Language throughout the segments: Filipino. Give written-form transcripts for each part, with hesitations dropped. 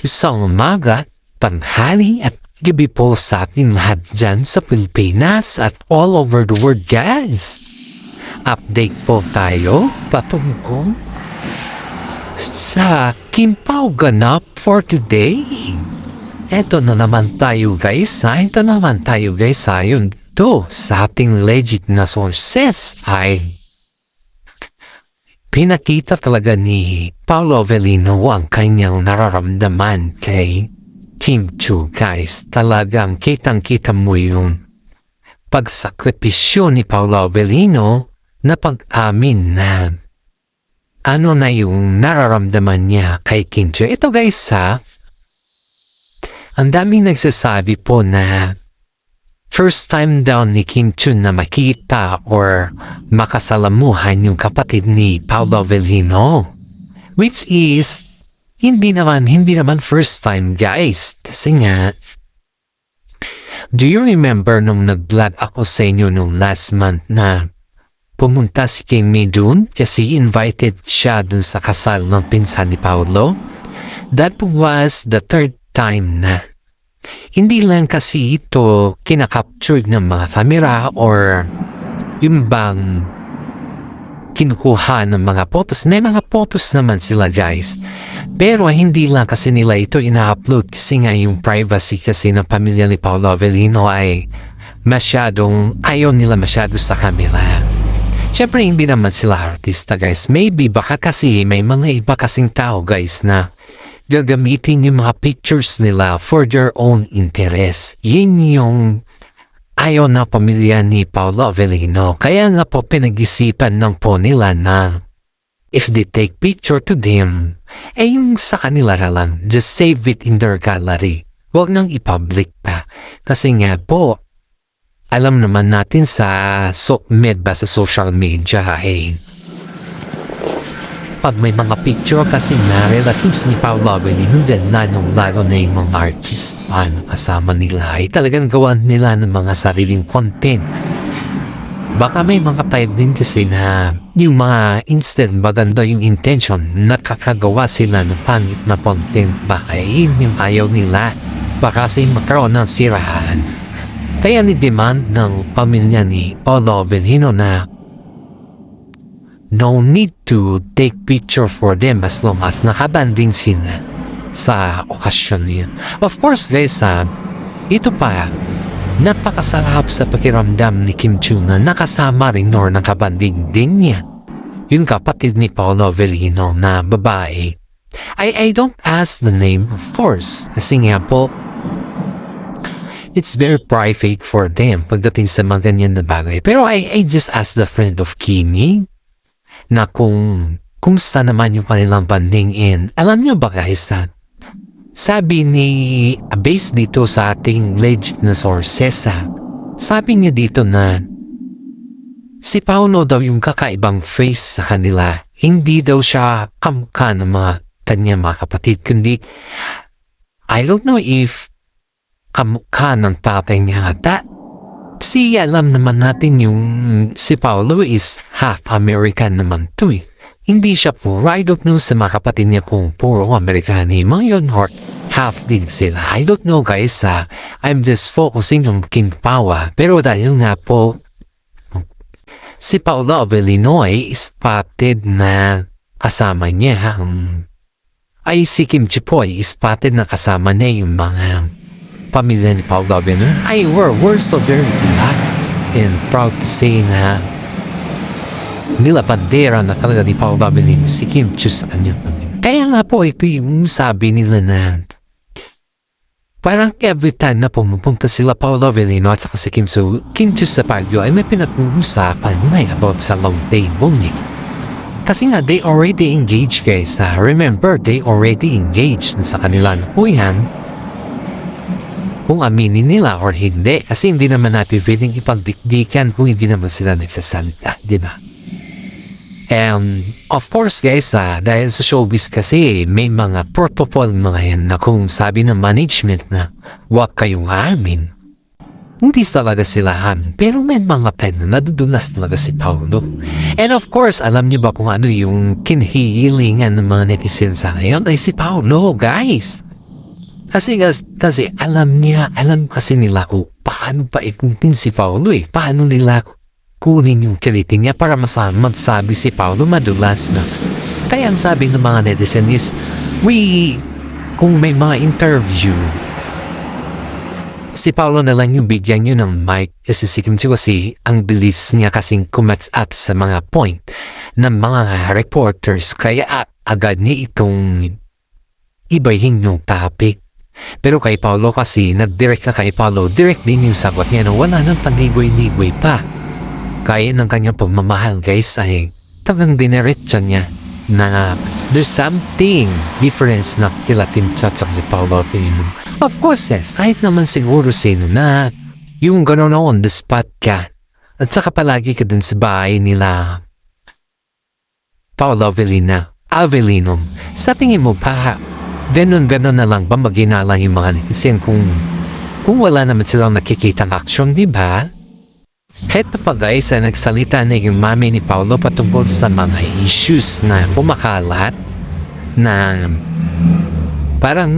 Isang umaga, tanghali at gabi po sa ating lahat dyan sa Pilipinas at all over the world, guys. Update po tayo patungkol sa Kimpaw ganap for today. Ito na naman tayo guys sa ayon dito sa ating legit na sources ay pinakita talaga ni Paolo Avellino ang kanyang nararamdaman kay Kim Chiu, guys. Talagang kitang-kita mo yung pagsakripisyo ni Paolo Avellino na pag-amin na ano na yung nararamdaman niya kay Kim Chiu. Ito guys ang daming nagsasabi po na first time daw ni Kim Chiu na makita or makasalamuhan yung kapatid ni Paolo Avellino. Which is, hindi naman first time guys. Kasi nga, do you remember nung nag-vlog ako sa inyo nung last month na pumunta si Kimmy dun kasi invited siya dun sa kasal ng pinsan ni Paolo? That was the third time na hindi lang kasi ito kinakapture ng mga kamera or yung bang kinukuha ng mga photos. May mga photos naman sila guys. Pero hindi lang kasi nila ito ina-upload kasi nga yung privacy kasi ng pamilya ni Paolo Avellino ay ayaw nila masyado sa camera. Siyempre hindi naman sila artista guys. Maybe baka kasi may mga iba kasing tao guys na gagamitin yung mga pictures nila for their own interest. Yun yung ayaw na pamilya ni Paolo Avellino. Kaya nga po pinag-isipan ng po nila na if they take picture to them, yung sa kanila lang, just save it in their gallery. Huwag nang i-public pa. Kasi nga po, alam naman natin sa social media pag may mga picture kasi na relatives ni Paolo Avellino dyan na nung lalo na yung mga artist kasama nila ay talagang gawa nila ng mga sariling content. Baka may mga time din kasi na yung mga instead maganda yung intention nakakagawa sila ng pangit na content. Baka yun yung ayaw nila. Baka kasi magkaroon ng sirahan. Kaya ni-demand ng pamilya ni Paolo Avellino na no need to take picture for them as long as nakabanding sila sa okasyon niya. Of course guys, ito pa, napakasarap sa pakiramdam ni Kim Chiu na nakasama rin or nakabanding din niya yung kapatid ni Paolo Avellino na babae. I don't ask the name of course kasi nga po it's very private for them pagdating sa mga ganyan na bagay. Pero I just ask the friend of Kimmy na kumusta naman yung kanilang banding in. Alam nyo ba guys, sabi ni based dito sa ating legit na sources, sabi niya dito na si Paolo daw yung kakaibang face sa kanila. Hindi daw siya kamukha ng kanyang mga kapatid, kundi I don't know if kamukha ng tatay niya ata. Alam naman natin yung si Paolo is half American naman to eh. Hindi siya puro. I don't know sa mga kapatid niya kung puro Amerikani. Mga yun or half din sila. I don't know guys. I'm just focusing on Kim Pawa. Pero dahil nga po si Paolo Avellino ay spotted na kasama niya. Si Kim Chiu po ay spotted na kasama niya yung mga pamilya ni Paolo Avellino. We're so very glad and proud to say na nila bandera na talaga ni Paolo Avellino si Kim Chiu sa kanyang pamilya. Kaya nga po ito yung sabi nila na parang every time na pumupunta sila Paolo Avellino at saka si Kim Chiu sa Baguio ay may pinag-uusapan na about sa long table niya. Kasi nga they already engaged guys. Remember, they already engaged sa kanila na po yan. Kung aminin nila or hindi. Kasi hindi naman natin pwedeng ipagdikdikan kung hindi naman sila nagsasalita. Diba? And of course guys, dahil sa showbiz kasi may mga protocol mga yan na kung sabi ng management na huwag kayong amin. Hindi talaga sila amin. Pero may mga time na nadudulas talaga si Paolo. And of course, alam niyo ba kung ano yung kinihilingan ng mga netizens sa ngayon? Ay si Paolo guys. Kasi alam kasi nila kung paano pa ikutin si Paulo eh. Paano nila kunin yung kiliting niya para magsabi si Paulo madulas na. Kaya ang sabi ng mga netizen is, kung may mga interview, si Paulo na lang yung bigyan nyo ng mic kasi si Kim Chiu kasi ang bilis niya kasing kumats at sa mga point ng mga reporters kaya agad niya itong ibahin yung topic. Pero kay Paulo kasi, nag-direct na kay Paulo, direct din yung sagot niya na wala nang panigoy-nigoy pa. Kaya ng kanyang pagmamahal guys ay talagang diniretsa niya na there's something difference na kila Tim Chat sa si Paulo Filino. Of course yes, kahit naman siguro sino na yung gano'n on the spot ka at saka palagi ka dun sa bahay nila Paulo Avellino. Sa tingin mo pa ganon na lang ba maginala yung mga netizen kung wala naman silang nakikita ng action, di ba? Heto pa guys, nagsalita na yung mami ni Paulo patungkol sa mga issues na kumakalat na parang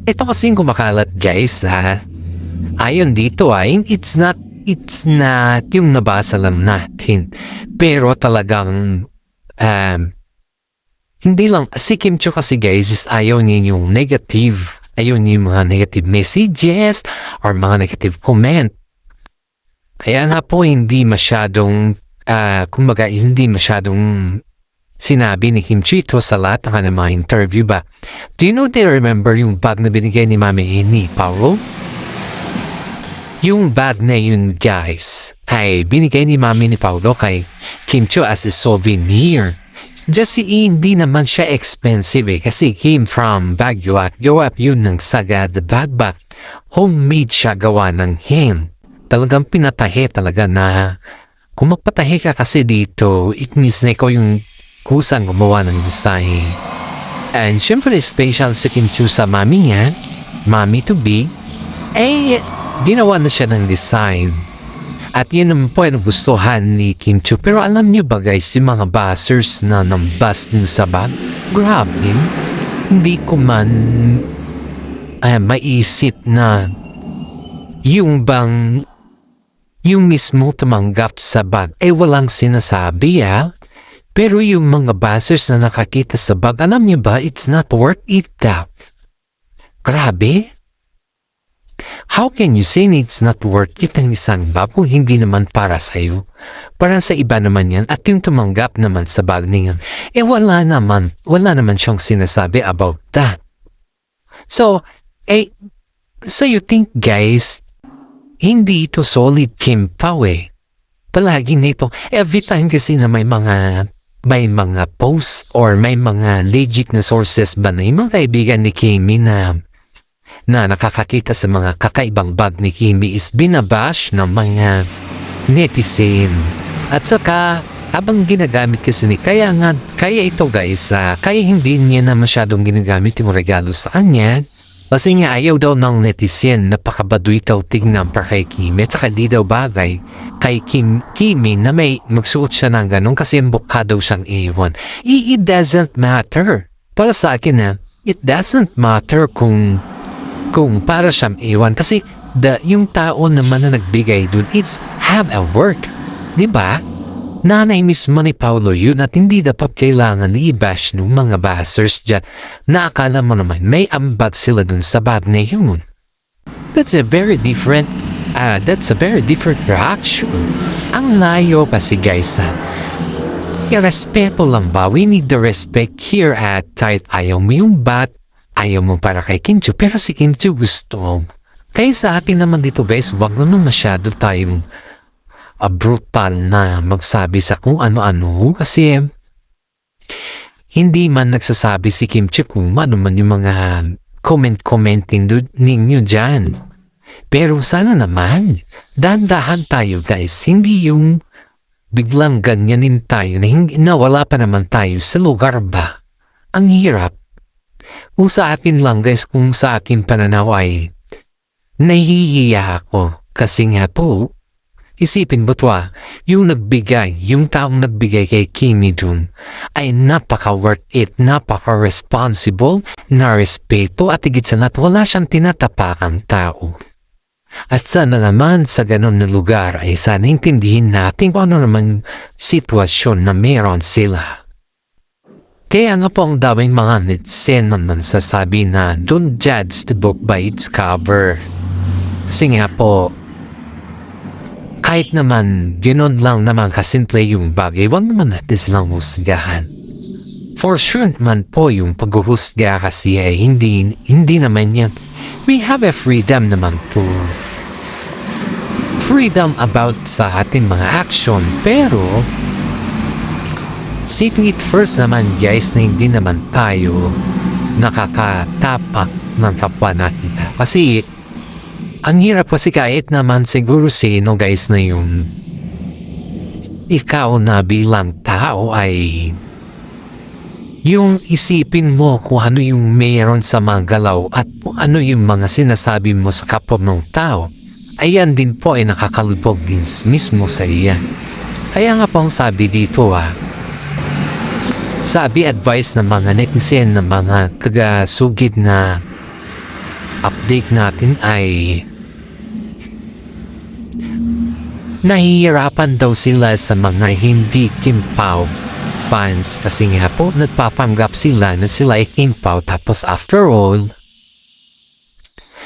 ito kasing kumakalat guys ha. Ayon dito it's not yung nabasa lang natin pero talagang hindi lang, si Kim Chiu kasi guys is ayaw niya yung negative. Ayaw niya yung mga negative messages or mga negative comment. Kaya nga po hindi masyadong, kumbaga hindi masyadong sinabi ni Kim Chiu ito sa lahat ng mga interview ba. Do you remember yung bag na binigay ni Mami ni Paulo? Yung bag na yun guys ay binigay ni Mami ni Paulo kay Kim Chiu as a souvenir. Just hindi naman siya expensive kasi came from Baguio at gawa yun ng Sagad Bagbak. Homemade siya gawa ng hand. Talagang pinatahe talaga na kung magpatahe ka kasi dito, it means na ikaw yung kusang gumawa ng design. And syempre special si Kim Chiu sa mami niya, mami to be, ginawa na siya ng design. At yun naman po ang gustuhan ni Kim Chiu. Pero alam niyo ba guys, yung mga buzzers na nambas niyo sa bag, grabe, hindi ko man maisip na yung mismo tumanggap sa bag, walang sinasabi Pero yung mga buzzers na nakakita sa bag, alam niyo ba, it's not worth it Grabe. How can you say it's not worth it ang isang bag kung hindi naman para sa'yo? Para sa iba naman yan at yung tumanggap naman sa bag niyan, wala naman siyang sinasabi about that. So you think guys, hindi ito solid Kim Pao Palagi nito, every time kasi na may mga posts or may mga legit na sources ba na yung mga kaibigan ni Kimi na nakakakita sa mga kakaibang bag ni Kimi is binabash ng mga netizen. At saka, habang ginagamit kasi kaya ito guys, kaya hindi niya na masyadong ginagamit yung regalo sa kanya. Kasi nga ayaw daw ng netizen, napakabaduy daw tingnan para kay Kimi. At saka di daw bagay kay Kimi na may magsuot siya ng ganun kasi mukha daw siyang iwan. It doesn't matter. Para sa akin it doesn't matter kung para siyang iwan kasi yung tao naman na nagbigay dun it's have a work, di ba? Nanay mismo ni Paulo yun at hindi dapat kailangan i-bash ng mga bashers dyan na akala mo naman may ambag sila dun sa bag na yun. That's a very different reaction. Ang layo kasi guys respeto lang ba? We need the respect here at kahit ayaw mo yung bat, ayaw mo para kay Kim Chiu, pero si Kim Chiu gusto. Kaya sa atin naman dito guys, wag naman masyado tayong brutal na magsabi sa kung ano-ano kasi hindi man nagsasabi si Kim Chiu kung ano man yung mga commenting ninyo dyan. Pero sana naman, dahan-dahan tayo guys, hindi yung biglang ganyanin tayo na wala pa naman tayo sa lugar ba. Ang hirap. Kung sa akin lang guys, kung sa akin pananaw ay nahihiya ako kasi nga po Isipin mo to yung taong nagbigay kay Kimi dun ay napaka-worth it, napaka-responsible, na respeto at higit sa lahat wala siyang tinatapakang tao. At sana naman sa ganun na lugar ay sana intindihin natin kung ano naman sitwasyon na meron sila. Kaya nga po ang daming mga netizen man sasabi na don't judge the book by its cover. Kasi nga po, kahit naman ganoon lang naman kasimple yung bagay, wag naman natin silang husgahan. For sure naman po yung paghuhusga kasi ay hindi naman yan. We have a freedom naman po. Freedom about sa ating mga action, pero seeing it first naman guys na hindi naman tayo nakakatapak ng kapwa natin. Kasi ang hirap kasi kahit naman siguro sino guys na yung ikaw na bilang tao ay yung isipin mo kung ano yung mayroon sa mga galaw at kung ano yung mga sinasabi mo sa kapwa mong tao, ayan din po ay nakakalubog din mismo sa iya. Kaya nga pong sabi dito sabi advice ng mga netizen ng mga taga-sugid na update natin ay nahihirapan daw sila sa mga hindi Kimpaw fans kasi nga po nagpapanggap sila na sila ay Kimpaw tapos after all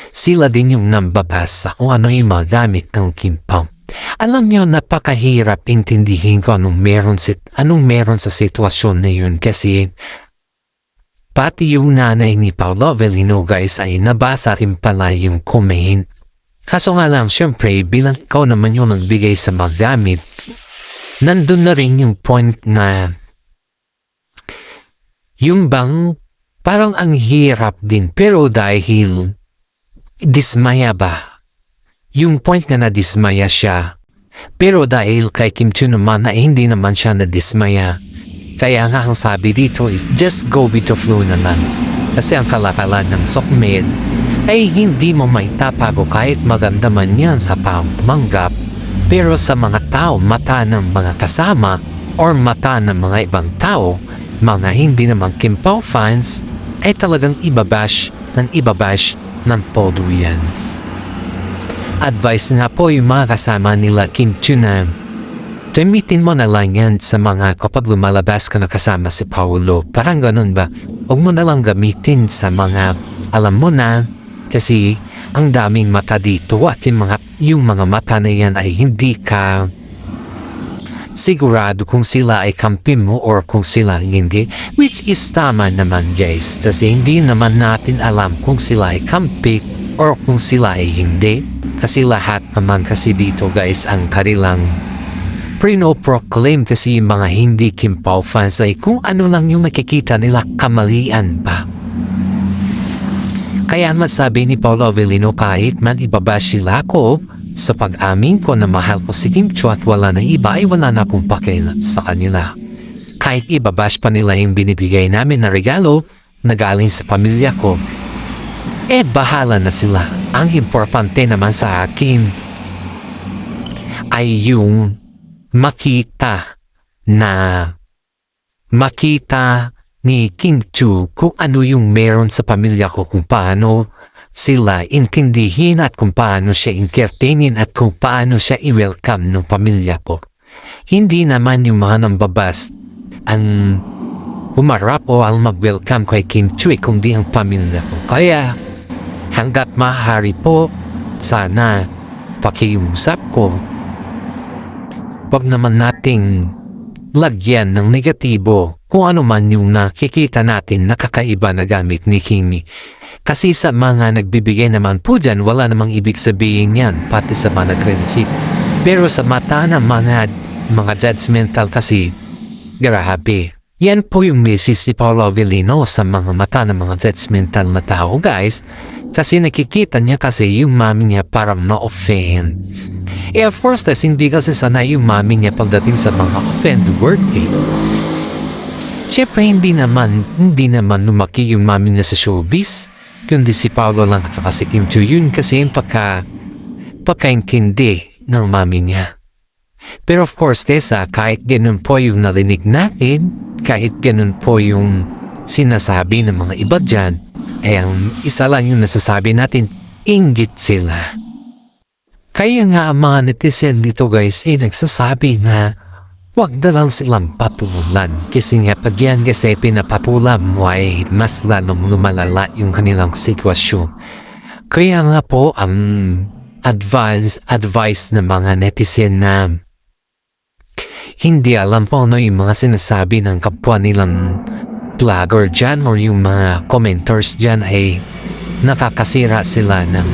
sila din yung nambabasa kung ano yung mga gamit ng Kimpaw. Alam nyo, napakahirap intindihin ko anong meron sa sitwasyon na yun kasi pati yung nanay ni Paolo Avellino guys ay nabasa rin pala yung comment. Kaso nga lang, syempre, bilang ikaw naman yung nagbigay sa mga gamit, nandun na rin yung point na yung bang parang ang hirap din pero dahil dismaya ba? Yung point na nadismaya siya pero dahil kay Kim Chiu naman na hindi naman siya nadismaya kaya nga ang sabi dito is just go with the flow na lang kasi ang kalakalan ng sokmed ay hindi mo maitapago kahit maganda man yan sa pamanggap pero sa mga tao, mata ng mga kasama or mata ng mga ibang tao, mga hindi naman Kimpaw fans ay talagang ibabash ng podo yan. Advice nga po yung mga kasama nila Kim Chiu na gamitin mo na lang yan sa mga kapag lumalabas ka na kasama si Paolo. Parang ganun ba? Huwag mo na lang gamitin sa mga alam mo na kasi ang daming mata dito at yung mga mata na yan ay hindi ka sigurado kung sila ay kampi mo or kung sila hindi. Which is tama naman guys kasi hindi naman natin alam kung sila ay kampi or kung sila ay hindi. Kasi lahat naman kasi dito guys ang kanilang proclaim kasi yung mga hindi Kimpaw fans ay kung ano lang yung makikita nila kamalian pa. Kaya masabi ni Paolo Avellino kahit man ibabash sila ko sa pag-amin ko na mahal ko si Kim Chiu at wala na iba ay wala na akong pakialam sa kanila. Kahit ibabash pa nila yung binibigay namin na regalo na galing sa pamilya ko, bahala na sila. Ang importante naman sa akin ay yung makita ni Kim Chiu kung ano yung meron sa pamilya ko, kung paano sila intindihin at kung paano siya entertainin at kung paano siya i-welcome ng pamilya ko. Hindi naman yung mga nambabas ang humarap o ang mag-welcome kay Kim Chiu kundi ang pamilya ko. Kaya hanggat maaari po, sana pakiusap ko, wag naman nating lagyan ng negatibo kung ano man yung nakikita natin nakakaiba na gamit ni Kimi. Kasi sa mga nagbibigay naman po dyan, wala namang ibig sabihin yan, pati sa mga nag-receive. Pero sa mata ng mga judgmental kasi, grabe. Yan po yung message ni Paolo Avellino sa mga mata ng mga judgmental na tao guys. Kasi nakikita niya kasi yung mami niya parang na-offend. Of course, hindi kasi sanay yung mami niya pagdating sa mga offend word Siyempre hindi naman lumaki yung mami niya sa showbiz. Kundi si Paolo lang at saka si Kim Chiu yun kasi yung pagkaintindi ng mami niya. Pero of course guys, kahit ganun po yung narinig natin, kahit ganun po yung sinasabi ng mga iba dyan, ay ang isa lang yung nasasabi natin, inggit sila. Kaya nga ang mga netizen dito guys ay nagsasabi na wag na lang silang patulan. Kasi nga pag yan kasi pinapatulan mo ay mas lalong lumalala yung kanilang sitwasyon. Kaya nga po ang advice ng mga netizen na hindi alam po ano yung mga sinasabi ng kapwa nilang vlogger dyan or yung mga commenters dyan ay nakakasira sila ng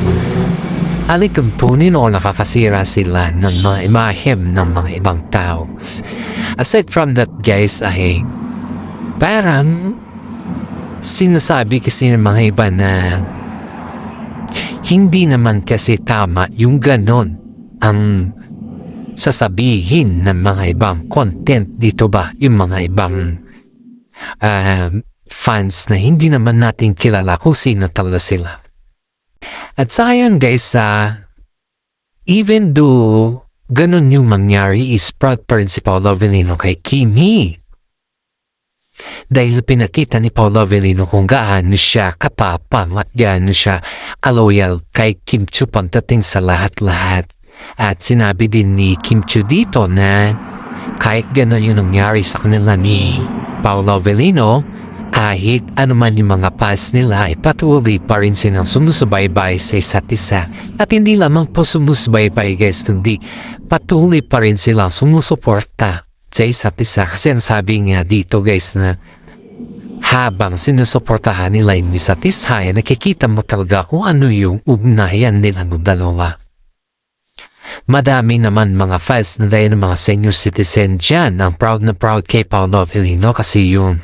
alikampunin o nakakasira sila ng mga imahem ng mga ibang tao. Aside from that guys ay parang sinasabi kasi ng mga iba na hindi naman kasi tama yung ganon ang sasabihin ng mga ibang content dito ba yung mga ibang fans na hindi naman natin kilala kung sino talaga sila. At sayang guys, even though ganun yung mangyari is proud pa rin si Paolo Avellino kay Kimi. Dahil pinakita ni Paolo Avellino kung gaano siya katapang at gaano siya kaloyal kay Kim Chiu pagdating sa lahat-lahat. At sinabi din ni Kim Chiu dito na kahit ganun yung nangyari sa kanila ni Paolo Avellino, kahit anuman yung mga fans nila ay patuloy pa rin silang sumusubaybay sa isa't isa. At hindi lamang po sumusubaybay guys, kundi patuloy pa rin silang sumusuporta sa isa't isa. Kasi ang sabi nga dito guys na habang sinusuportahan nila yung isa't isa ay nakikita mo talaga kung ano yung ugnayan nila ng dalawa. Madami naman mga fans na dahil ng mga senior citizen dyan ang proud na proud kay Paolo Avellino kasi yun.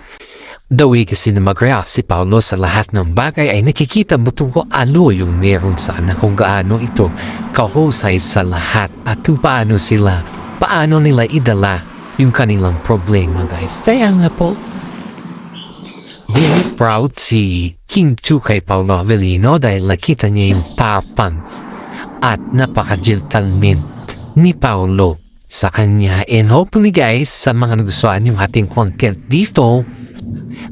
The way kasi na mag-react si Paolo sa lahat ng bagay ay nakikita mo kung ano yung meron sana kung gaano ito kahusay sa lahat at kung paano nila idala yung kanilang problema guys. Kaya nga po, very proud si Kim Chiu kay Paolo Avellino dahil nakita niya yung tapang at napaka-gentleman ni Paolo sa kanya. And hopefully guys, sa mga nagustuhan yung ating content dito,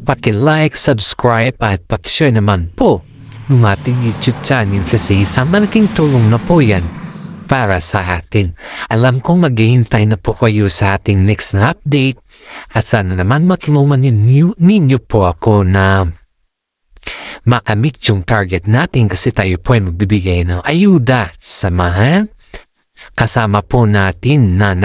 paki-like, subscribe at paki-share naman po ng ating YouTube channel kasi isang malaking tulong na po yan para sa atin. Alam kong maghihintay na po kayo sa ating next na update at sana naman matulungan ninyo po ako na makamit yung target natin kasi tayo po ay magbibigay ng ayuda sa mga kasama po natin na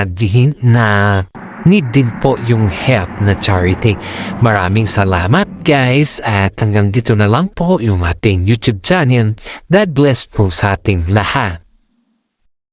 need din po yung help na charity. Maraming salamat guys at hanggang dito na lang po yung ating YouTube channel. God bless po sa ating lahat.